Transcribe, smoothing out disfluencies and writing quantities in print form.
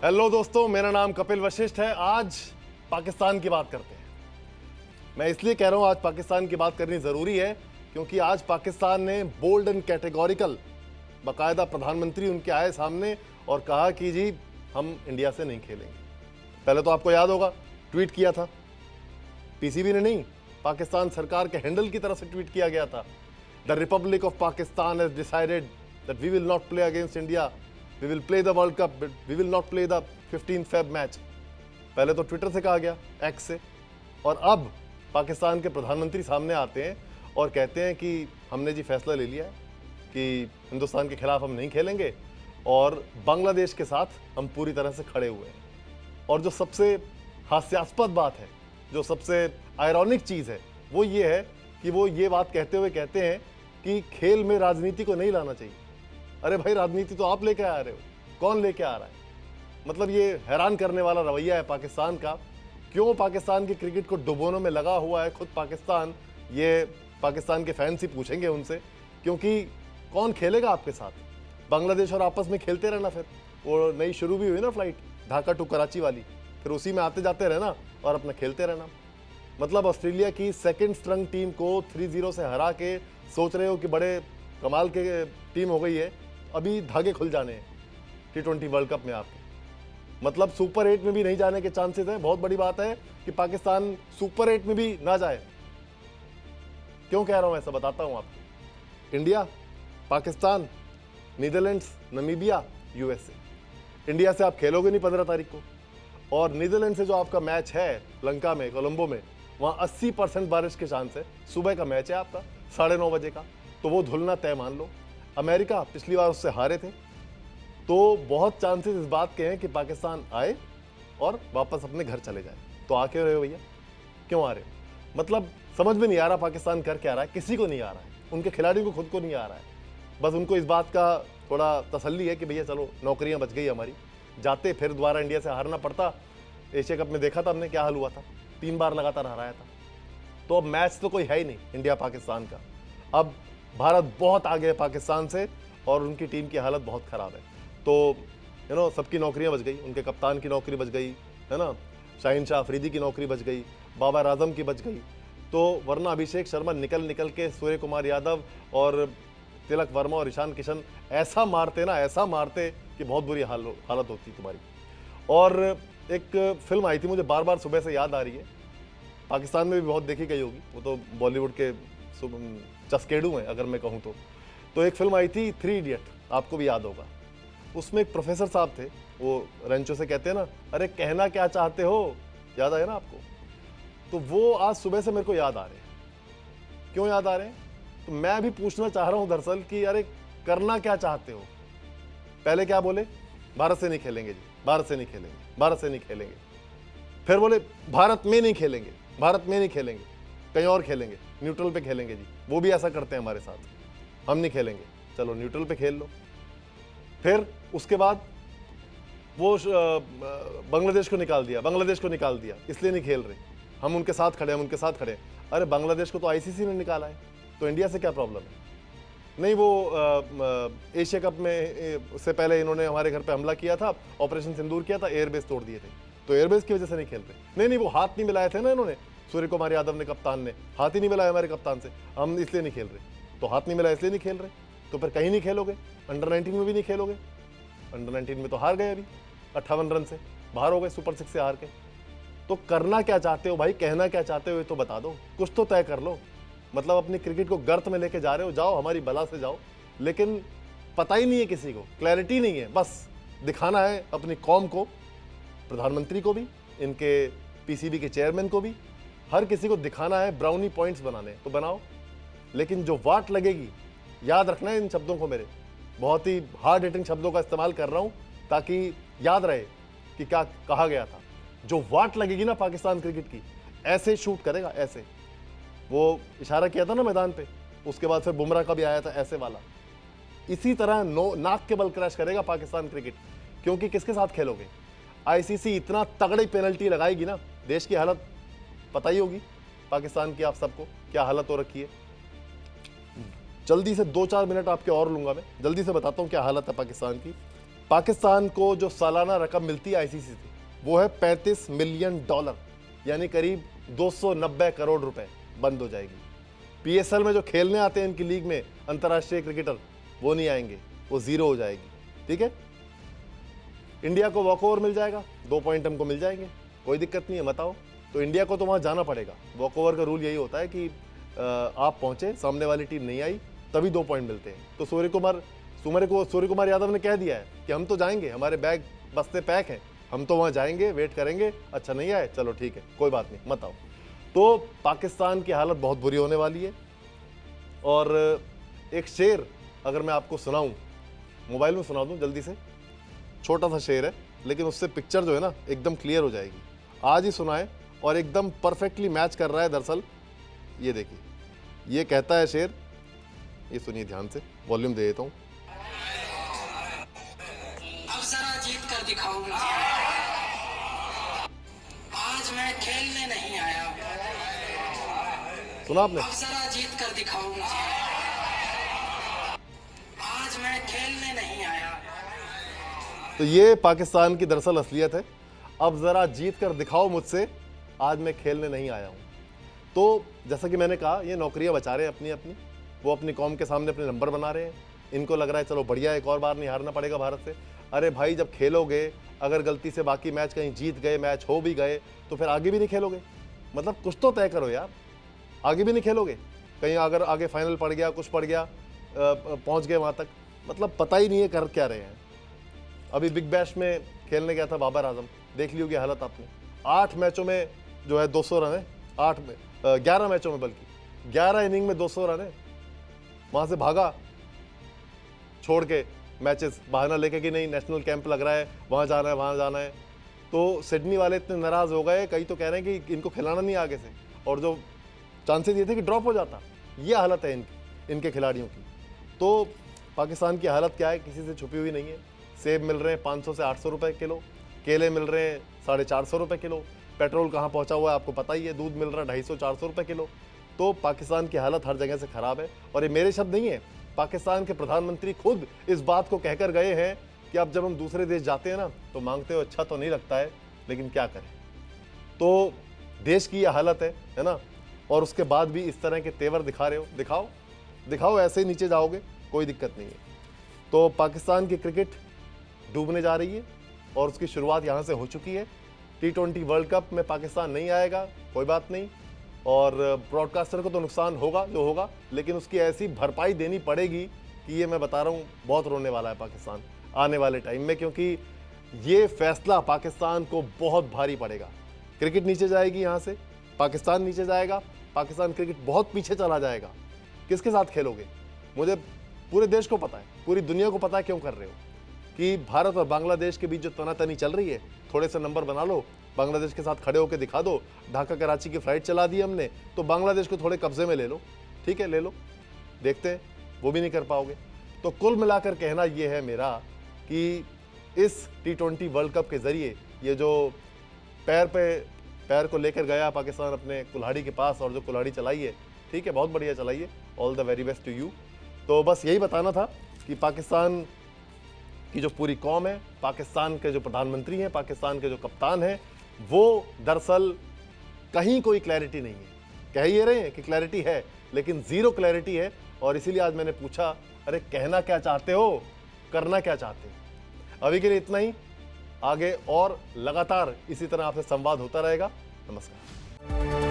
Hello दोस्तों, मेरा नाम कपिल वशिष्ठ है। आज पाकिस्तान की बात करते हैं। मैं इसलिए कह रहा हूं आज पाकिस्तान की बात करनी जरूरी है क्योंकि आज पाकिस्तान ने बोल्ड एंड कैटेगोरिकल, बाकायदा प्रधानमंत्री उनके आए सामने और कहा कि जी हम इंडिया से नहीं खेलेंगे। पहले तो आपको याद होगा ट्वीट किया था, पीसीबी ने नहीं, पाकिस्तान सरकार के हैंडल की तरफ से ट्वीट किया गया था। The republic of Pakistan has decided that we will not play against India, we will play the World Cup, but we will not play the 15 Feb match. पहले तो ट्विटर से कहा गया, एक्स से, और अब पाकिस्तान के प्रधानमंत्री सामने आते हैं और कहते हैं कि हमने जी फैसला ले लिया है कि हिंदुस्तान के खिलाफ हम नहीं खेलेंगे और बांग्लादेश के साथ हम पूरी तरह से खड़े हुए हैं। और जो सबसे हास्यास्पद बात है, जो सबसे आयरॉनिक चीज़ है, वो ये है कि वो ये बात कहते हुए कहते हैं कि खेल में राजनीति को नहीं लाना चाहिए। अरे भाई, राजनीति तो आप लेके आ रहे हो, कौन लेके आ रहा है? मतलब ये हैरान करने वाला रवैया है पाकिस्तान का। क्यों पाकिस्तान की क्रिकेट को डुबोने में लगा हुआ है खुद पाकिस्तान? ये पाकिस्तान के फैंस ही पूछेंगे उनसे, क्योंकि कौन खेलेगा आपके साथ? बांग्लादेश और आपस में खेलते रहना, फिर वो नई शुरू भी हुई ना फ्लाइट ढाका टू कराची वाली, फिर उसी में आते जाते रहना और अपना खेलते रहना। मतलब ऑस्ट्रेलिया की सेकेंड स्ट्रंग टीम को 3-0 से हरा के सोच रहे हो कि बड़े कमाल के टीम हो गई है। अभी धागे खुल जाने हैं T20 वर्ल्ड कप में आपके। मतलब सुपर 8 में भी नहीं जाने के चांसेस हैं। बहुत बड़ी बात है कि पाकिस्तान सुपर 8 में भी ना जाए। क्यों कह रहा हूं ऐसा, बताता हूं आपको। India, Pakistan, Netherlands, Namibia, USA. India से आप खेलोगे नहीं 15 तारीख को, और नीदरलैंड से जो आपका मैच है लंका में, कोलंबो में, वहां 80% बारिश के चांस है। सुबह का मैच है आपका 9:30 बजे का, तो वो धुलना तय मान लो। अमेरिका पिछली बार उससे हारे थे, तो बहुत चांसेस इस बात के हैं कि पाकिस्तान आए और वापस अपने घर चले जाए। तो आ क्यों रहे हो भैया, क्यों आ रहे हो? मतलब समझ में नहीं आ रहा पाकिस्तान कर क्या रहा है। किसी को नहीं आ रहा है, उनके खिलाड़ियों को खुद को नहीं आ रहा है। बस उनको इस बात का थोड़ा तसल्ली है कि भैया चलो नौकरियां बच गई हमारी, जाते फिर दोबारा इंडिया से हारना पड़ता। एशिया कप में देखा था हमने क्या हाल हुआ था, 3 बार लगातार हराया था। तो अब मैच तो कोई है ही नहीं इंडिया पाकिस्तान का। अब भारत बहुत आगे है पाकिस्तान से और उनकी टीम की हालत बहुत ख़राब है। तो सबकी नौकरियां बच गई, उनके कप्तान की नौकरी बच गई है ना, शाहीन शाह अफरीदी की नौकरी बच गई, बाबर आजम की बच गई। तो वरना अभिषेक शर्मा निकल के सूर्य कुमार यादव और तिलक वर्मा और ईशान किशन ऐसा मारते कि बहुत बुरी हालत होती तुम्हारी। और एक फिल्म आई थी, मुझे बार बार सुबह से याद आ रही है, पाकिस्तान में भी बहुत देखी गई होगी, वो तो बॉलीवुड के चस्केड़ू हैं अगर मैं कहूँ तो एक फिल्म आई थी 3 इडियट, आपको भी याद होगा। उसमें एक प्रोफेसर साहब थे, वो रेंचो से कहते हैं ना, अरे कहना क्या चाहते हो, याद आया ना आपको? तो वो आज सुबह से मेरे को याद आ रहे हैं। क्यों याद आ रहे हैं? तो मैं भी पूछना चाह रहा हूँ दरअसल कि अरे करना क्या चाहते हो? पहले क्या बोले? भारत से नहीं खेलेंगे जी, भारत से नहीं खेलेंगे, भारत से नहीं खेलेंगे। फिर बोले भारत में नहीं खेलेंगे, भारत में नहीं खेलेंगे, कहीं और खेलेंगे, न्यूट्रल पे खेलेंगे जी। वो भी ऐसा करते हैं हमारे साथ, हम नहीं खेलेंगे, चलो न्यूट्रल पे खेल लो। फिर उसके बाद वो बांग्लादेश को निकाल दिया, इसलिए नहीं खेल रहे, हम उनके साथ खड़े, हम उनके साथ खड़े। अरे बांग्लादेश को तो आईसीसी ने निकाला है, तो इंडिया से क्या प्रॉब्लम है? नहीं, वो एशिया कप में से पहले इन्होंने हमारे घर पे हमला किया था, ऑपरेशन सिंदूर किया था, एयरबेस तोड़ दिए थे, तो एयरबेस की वजह से नहीं खेल रहे। नहीं, वो हाथ नहीं मिलाए थे ना इन्होंने, सूर्य कुमार यादव ने, कप्तान ने हाथ ही नहीं मिलाया हमारे कप्तान से, हम इसलिए नहीं खेल रहे। तो हाथ नहीं मिलाया इसलिए नहीं खेल रहे, तो फिर कहीं नहीं खेलोगे, अंडर 19 में भी नहीं खेलोगे। अंडर 19 में तो हार गए, अभी 58 रन से बाहर हो गए, सुपर 6 से हार के। तो करना क्या चाहते हो भाई, कहना क्या चाहते हो, तो बता दो, कुछ तो तय कर लो। मतलब अपनी क्रिकेट को गर्त में लेके जा रहे हो, जाओ हमारी बला से जाओ, लेकिन पता ही नहीं है किसी को, क्लैरिटी नहीं है। बस दिखाना है अपनी कौम को, प्रधानमंत्री को भी, इनके पीसीबी के चेयरमैन को भी, हर किसी को दिखाना है ब्राउनी पॉइंट्स बनाने, तो बनाओ। लेकिन जो वाट लगेगी, याद रखना है इन शब्दों को, मेरे बहुत ही हार्ड हिटिंग शब्दों का इस्तेमाल कर रहा हूं ताकि याद रहे कि क्या कहा गया था। जो वाट लगेगी ना पाकिस्तान क्रिकेट की, ऐसे शूट करेगा, ऐसे। वो इशारा किया था ना मैदान पे, उसके बाद फिर बुमराह का भी आया था ऐसे वाला। इसी तरह नाक के बल क्रैश करेगा पाकिस्तान क्रिकेट। क्योंकि किसके साथ खेलोगे? आईसीसी इतना तगड़ी पेनल्टी लगाएगी ना, देश की हालत पता ही होगी पाकिस्तान की, आप सबको क्या हालत हो रखी है। जल्दी से 2-4 मिनट आपके और लूंगा मैं, जल्दी से बताता हूं क्या हालत है पाकिस्तान की। पाकिस्तान को जो सालाना रकम मिलती है आईसीसी से वो है $35 मिलियन, यानी करीब 290 करोड़ रुपए बंद हो जाएगी। पीएसएल में जो खेलने आते हैं इनकी लीग में अंतर्राष्ट्रीय क्रिकेटर, वो नहीं आएंगे, वो जीरो हो जाएगी। ठीक है, इंडिया को वॉकओवर मिल जाएगा, 2 पॉइंट हमको मिल जाएंगे, कोई दिक्कत नहीं है। बताओ, तो इंडिया को तो वहां जाना पड़ेगा। वॉकओवर का रूल यही होता है कि आप पहुंचे, सामने वाली टीम नहीं आई, तभी 2 पॉइंट मिलते हैं। तो सूर्य कुमार यादव ने कह दिया है कि हम तो जाएंगे, हमारे बैग बस्ते पैक हैं, हम तो वहां जाएंगे, वेट करेंगे, अच्छा नहीं आए चलो ठीक है, कोई बात नहीं, मत आओ। तो पाकिस्तान की हालत बहुत बुरी होने वाली है। और एक शेर अगर मैं आपको सुनाऊं, मोबाइल में सुना दूं जल्दी से, छोटा सा शेर है लेकिन उससे पिक्चर जो है ना एकदम क्लियर हो जाएगी। आज ही सुनाए और एकदम परफेक्टली मैच कर रहा है। दरअसल ये देखिए, ये कहता है शेर, ये सुनिए ध्यान से, वॉल्यूम दे देता हूं। अब जरा जीत कर दिखाऊं मुझे, आज मैं खेलने नहीं आया। सुना आपने? अब जरा जीत कर दिखाऊं मुझे, आज मैं खेलने नहीं आया। तो ये पाकिस्तान की दरअसल असलियत है। अब जरा जीत कर दिखाओ मुझसे, आज मैं खेलने नहीं आया हूं। तो जैसा कि मैंने कहा, ये नौकरियां बचा रहे हैं अपनी अपनी, वो अपनी कौम के सामने अपने नंबर बना रहे हैं। इनको लग रहा है चलो बढ़िया, एक और बार नहीं हारना पड़ेगा भारत से। अरे भाई, जब खेलोगे, अगर गलती से बाकी मैच कहीं जीत गए, मैच हो भी गए, तो फिर आगे भी नहीं खेलोगे। मतलब कुछ तो तय करो यार, आगे भी नहीं खेलोगे। कहीं अगर आगे फाइनल पड़ गया, कुछ पड़ गया, पहुंच गए वहां तक, मतलब पता ही नहीं है कर क्या रहे हैं। अभी बिग बैश में खेलने गया था बाबर आजम, देख ली होगी हालत आपने। 8 मैचों में जो है 200 रन है, 11 मैचों में, बल्कि 11 इनिंग में 200 रन है। वहां से भागा छोड़ के मैचेस, बहाना लेके कि नहीं नेशनल कैंप लग रहा है, वहां जाना है, वहां जाना है। तो सिडनी वाले इतने नाराज हो गए, कई तो कह रहे हैं कि इनको खिलाना नहीं आगे से, और जो चांसेस ये थे कि ड्रॉप हो जाता। ये हालत है इनके खिलाड़ियों की। तो पाकिस्तान की हालत क्या है, किसी से छुपी हुई नहीं है। सेब मिल रहे हैं 500 से 800 रुपए किलो, केले मिल रहे हैं 450 रुपए किलो, पेट्रोल कहाँ पहुंचा हुआ है आपको पता ही है, दूध मिल रहा है 250-400 रुपए किलो। तो पाकिस्तान की हालत हर जगह से खराब है। और ये मेरे शब्द नहीं है, पाकिस्तान के प्रधानमंत्री खुद इस बात को कहकर गए हैं कि अब जब हम दूसरे देश जाते हैं ना, तो मांगते हो अच्छा तो नहीं लगता है, लेकिन क्या करें। तो देश की यह हालत है ना, और उसके बाद भी इस तरह के तेवर दिखा रहे हो। दिखाओ, ऐसे ही नीचे जाओगे, कोई दिक्कत नहीं है। तो पाकिस्तान की क्रिकेट डूबने जा रही है और उसकी शुरुआत यहाँ से हो चुकी है। T20 वर्ल्ड कप में पाकिस्तान नहीं आएगा, कोई बात नहीं, और ब्रॉडकास्टर को तो नुकसान होगा जो होगा, लेकिन उसकी ऐसी भरपाई देनी पड़ेगी कि ये मैं बता रहा हूँ, बहुत रोने वाला है पाकिस्तान आने वाले टाइम में, क्योंकि ये फैसला पाकिस्तान को बहुत भारी पड़ेगा। क्रिकेट नीचे जाएगी, यहाँ से पाकिस्तान नीचे जाएगा, पाकिस्तान क्रिकेट बहुत पीछे चला जाएगा। किसके साथ खेलोगे? मुझे पूरे देश को पता है, पूरी दुनिया को पता है क्यों कर रहे हो, कि भारत और बांग्लादेश के बीच जो तनातनी चल रही है, थोड़े से नंबर बना लो, बांग्लादेश के साथ खड़े होकर दिखा दो। ढाका कराची की फ्लाइट चला दी हमने, तो बांग्लादेश को थोड़े कब्जे में ले लो, ठीक है, ले लो, देखते हैं, वो भी नहीं कर पाओगे। तो कुल मिलाकर कहना यह है मेरा कि इस T20 वर्ल्ड कप के जरिए ये जो पैर को लेकर गया पाकिस्तान अपने कुल्हाड़ी के पास, और जो कुल्हाड़ी चलाई है, ठीक है, बहुत बढ़िया चलाई है, all the very best to you. तो बस यही बताना था कि पाकिस्तान की जो पूरी कौम है, पाकिस्तान के जो प्रधानमंत्री हैं, पाकिस्तान के जो कप्तान हैं, वो दरअसल कहीं कोई क्लैरिटी नहीं है। कह ये रहे हैं कि क्लैरिटी है, लेकिन जीरो क्लैरिटी है। और इसीलिए आज मैंने पूछा, अरे कहना क्या चाहते हो, करना क्या चाहते हो। अभी के लिए इतना ही, आगे और लगातार इसी तरह आपसे संवाद होता रहेगा। नमस्कार।